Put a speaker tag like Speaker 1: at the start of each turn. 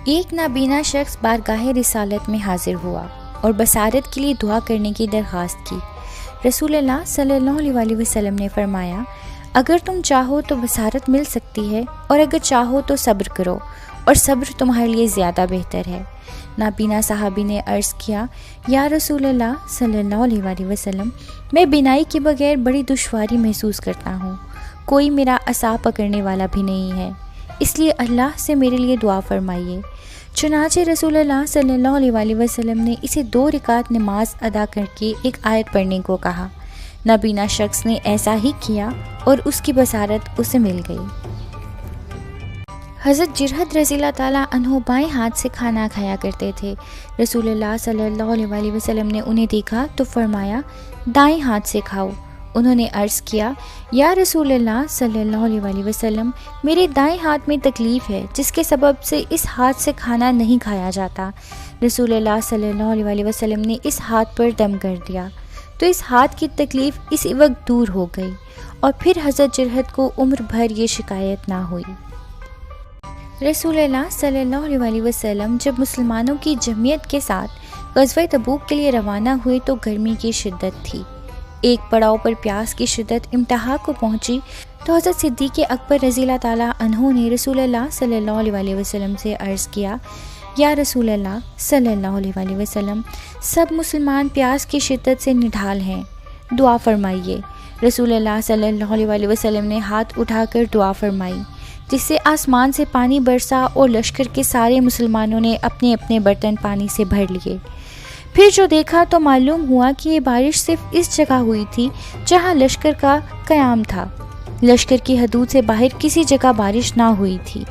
Speaker 1: ایک نابینا شخص بارگاہ رسالت میں حاضر ہوا اور بصارت کے لیے دعا کرنے کی درخواست کی۔ رسول اللہ صلی اللہ علیہ وسلم نے فرمایا، اگر تم چاہو تو بصارت مل سکتی ہے، اور اگر چاہو تو صبر کرو، اور صبر تمہارے لیے زیادہ بہتر ہے۔ نابینا صحابی نے عرض کیا، یا رسول اللہ صلی اللہ علیہ وسلم، میں بینائی کے بغیر بڑی دشواری محسوس کرتا ہوں، کوئی میرا عصا پکڑنے والا بھی نہیں ہے، اس لیے اللہ سے میرے لیے دعا فرمائیے۔ چنانچہ رسول اللہ صلی اللہ علیہ وسلم نے اسے 2 رکعت نماز ادا کر کے ایک آیت پڑھنے کو کہا۔ نابینا شخص نے ایسا ہی کیا اور اس کی بصارت اسے مل گئی۔ حضرت جرحد رضی اللہ تعالیٰ عنہ بائیں ہاتھ سے کھانا کھایا کرتے تھے۔ رسول اللہ صلی اللہ علیہ وسلم نے انہیں دیکھا تو فرمایا، دائیں ہاتھ سے کھاؤ۔ انہوں نے عرض کیا، یا رسول اللہ صلی اللہ علیہ وسلم، میرے دائیں ہاتھ میں تکلیف ہے جس کے سبب سے اس ہاتھ سے کھانا نہیں کھایا جاتا۔ رسول اللہ صلی اللہ علیہ وسلم نے اس ہاتھ پر دم کر دیا تو اس ہاتھ کی تکلیف اسی وقت دور ہو گئی، اور پھر حضرت جرحد کو عمر بھر یہ شکایت نہ ہوئی۔ رسول اللہ صلی اللہ علیہ وسلم جب مسلمانوں کی جمعیت کے ساتھ غزوہ تبوک کے لیے روانہ ہوئے تو گرمی کی شدت تھی۔ ایک پڑاؤ پر پیاس کی شدت انتہا کو پہنچی تو حضرت صدیق اکبر رضی اللہ تعالیٰ عنہ نے رسول اللہ صلی اللہ علیہ وسلم سے عرض کیا، یا رسول اللہ صلی اللہ علیہ وسلم، سب مسلمان پیاس کی شدت سے نڈھال ہیں، دعا فرمائیے۔ رسول اللہ صلی اللہ علیہ وسلم نے ہاتھ اٹھا کر دعا فرمائی، جس سے آسمان سے پانی برسا اور لشکر کے سارے مسلمانوں نے اپنے اپنے برتن پانی سے بھر لیے۔ پھر جو دیکھا تو معلوم ہوا کہ یہ بارش صرف اس جگہ ہوئی تھی جہاں لشکر کا قیام تھا، لشکر کی حدود سے باہر کسی جگہ بارش نہ ہوئی تھی۔